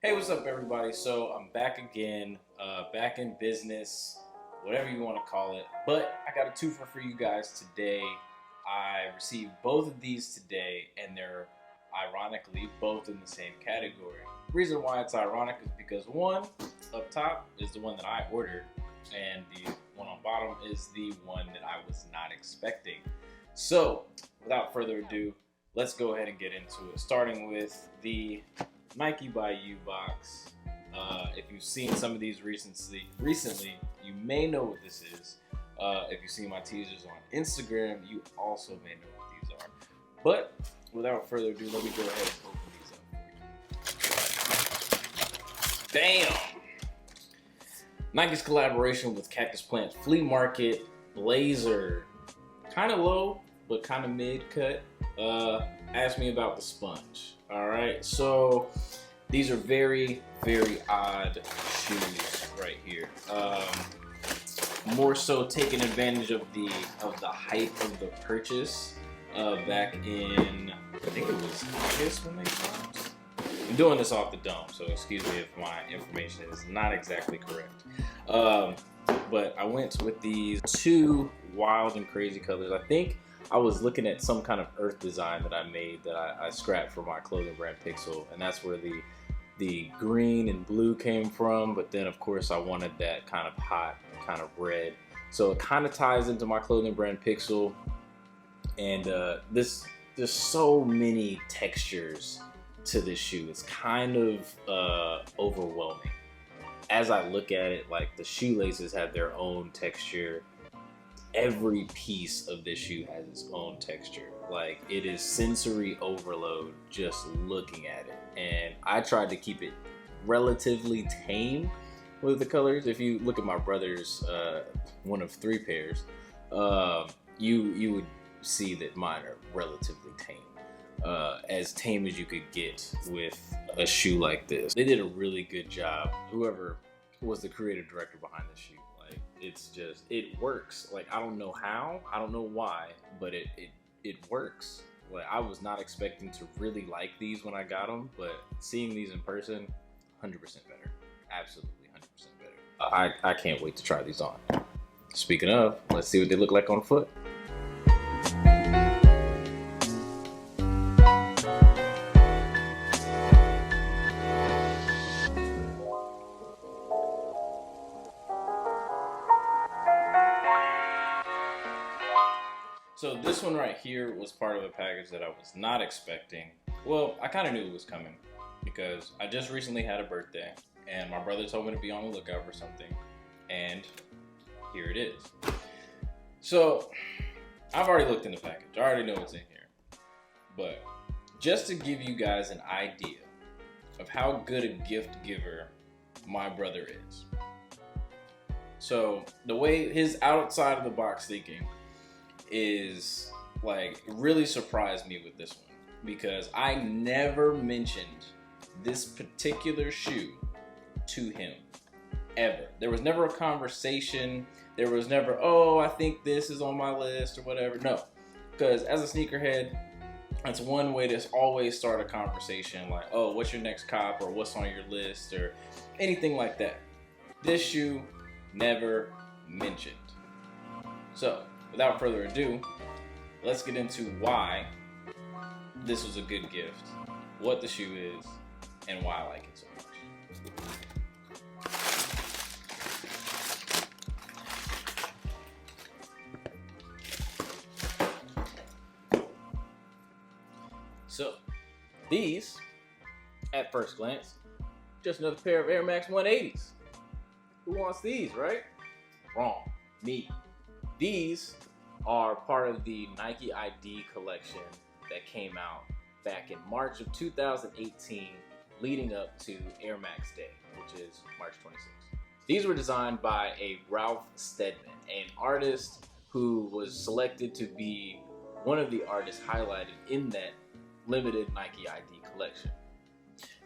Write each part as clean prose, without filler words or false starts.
Hey, what's up, everybody? So I'm back again, back in business, whatever you want to call it. But I got a twofer for you guys today. I received both of these today, and they're ironically both in the same category. The reason why it's ironic is because one up top is the one that I ordered, and the one on bottom is the one that I was not expecting. So, without further ado, let's go ahead and get into it. Starting with the Nike by You box. If you've seen some of these recently, you may know what this is. If you've seen my teasers on Instagram, you also may know what these are. But without further ado, let me go ahead and open these up. Bam! Nike's collaboration with Cactus Plant Flea Market Blazer. Kind of low, but kind of mid-cut. Ask me about the sponge. All right, so these are very, very odd shoes right here. More so taking advantage of the hype of the purchase back in, I think it was August when they dropped. I'm doing this off the dome, so excuse me if my information is not exactly correct. But I went with these two wild and crazy colors. I think I was looking at some kind of earth design that I made that I scrapped for my clothing brand Pixel, and that's where the green and blue came from. But then of course I wanted that kind of hot, kind of red. So it kind of ties into my clothing brand Pixel. And there's so many textures to this shoe. It's kind of overwhelming. As I look at it, like the shoelaces have their own texture. Every piece of this shoe has its own texture. Like, it is sensory overload just looking at it. And I tried to keep it relatively tame with the colors. If you look at my brother's one of 3 pairs, you would see that mine are relatively tame. As tame as you could get with a shoe like this. They did a really good job. Whoever was the creative director behind the shoe. It's just, it works. Like, I don't know how, I don't know why, but it works. Like, I was not expecting to really like these when I got them, but seeing these in person, 100% better. Absolutely 100% better. I can't wait to try these on. Speaking of, let's see what they look like on foot. So this one right here was part of a package that I was not expecting. Well, I kind of knew it was coming because I just recently had a birthday and my brother told me to be on the lookout for something, and here it is. So I've already looked in the package. I already know what's in here. But just to give you guys an idea of how good a gift giver my brother is. So the way his outside of the box thinking is, like, really surprised me with this one, because I never mentioned this particular shoe to him ever. There was never a conversation. There was never, oh, I think this is on my list or whatever. No, because as a sneakerhead, that's one way to always start a conversation, like, oh, what's your next cop, or what's on your list, or anything like that. This shoe, never mentioned. So without further ado, let's get into why this was a good gift, what the shoe is, and why I like it so much. So, these, at first glance, just another pair of Air Max 180s. Who wants these, right? Wrong. Me. These are part of the Nike ID collection that came out back in March of 2018, leading up to Air Max Day, which is March 26th. These were designed by a Ralph Steadman, an artist who was selected to be one of the artists highlighted in that limited Nike ID collection.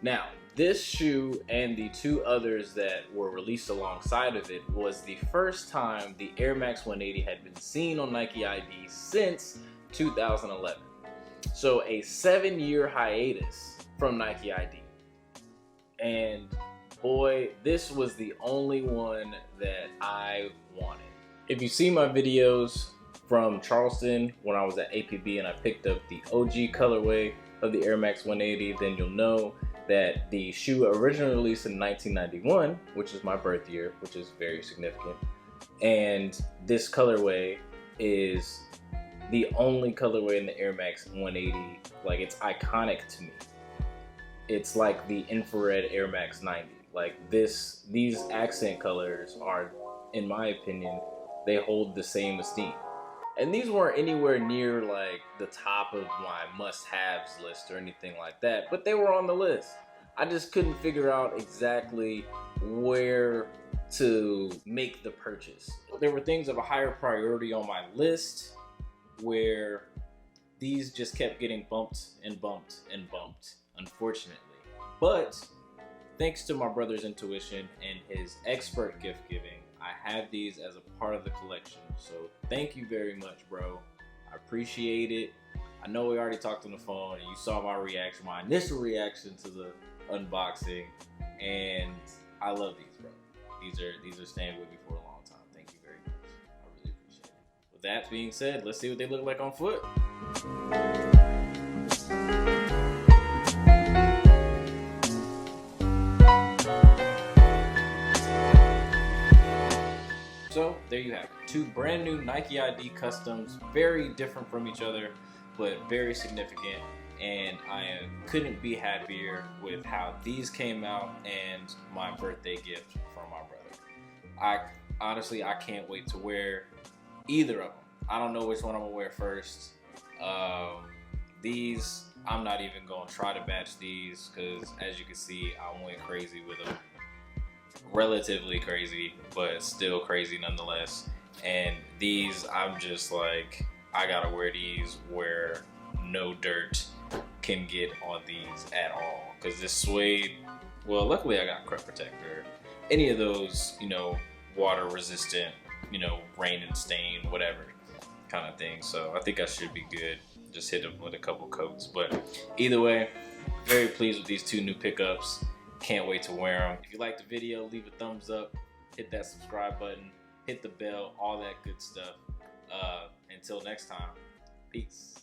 Now, this shoe and the 2 others that were released alongside of it was the first time the Air Max 180 had been seen on Nike ID since 2011. So a 7-year hiatus from Nike ID. And boy, this was the only one that I wanted. If you see my videos from Charleston when I was at APB and I picked up the OG colorway of the Air Max 180, then you'll know that the shoe originally released in 1991, which is my birth year, which is very significant. And this colorway is the only colorway in the Air Max 180. Like, it's iconic to me. It's like the infrared Air Max 90. Like these accent colors are, in my opinion, they hold the same esteem. And these weren't anywhere near like the top of my must-haves list or anything like that, but they were on the list. I just couldn't figure out exactly where to make the purchase. There were things of a higher priority on my list where these just kept getting bumped and bumped and bumped, unfortunately. But thanks to my brother's intuition and his expert gift giving, I have these as a part of the collection. So thank you very much, bro. I appreciate it. I know we already talked on the phone and you saw my reaction, my initial reaction to the unboxing, and I love these, bro. These are staying with me for a long time. Thank you very much. I really appreciate it. With that being said, let's see what they look like on foot. So there you have it. Two brand new Nike ID Customs, very different from each other, but very significant. And I couldn't be happier with how these came out and my birthday gift from my brother. Honestly, I can't wait to wear either of them. I don't know which one I'm gonna wear first. These, I'm not even gonna try to match these because, as you can see, I went crazy with them. Relatively crazy, but still crazy nonetheless. And these, I'm just like, I gotta wear these where no dirt can get on these at all. Because this suede, well, luckily I got Crep Protector. Any of those, you know, water resistant, you know, rain and stain, whatever kind of thing. So I think I should be good. Just hit them with a couple coats. But either way, very pleased with these two new pickups. Can't wait to wear them. If you liked the video, leave a thumbs up, hit that subscribe button, hit the bell, all that good stuff. Until next time, peace.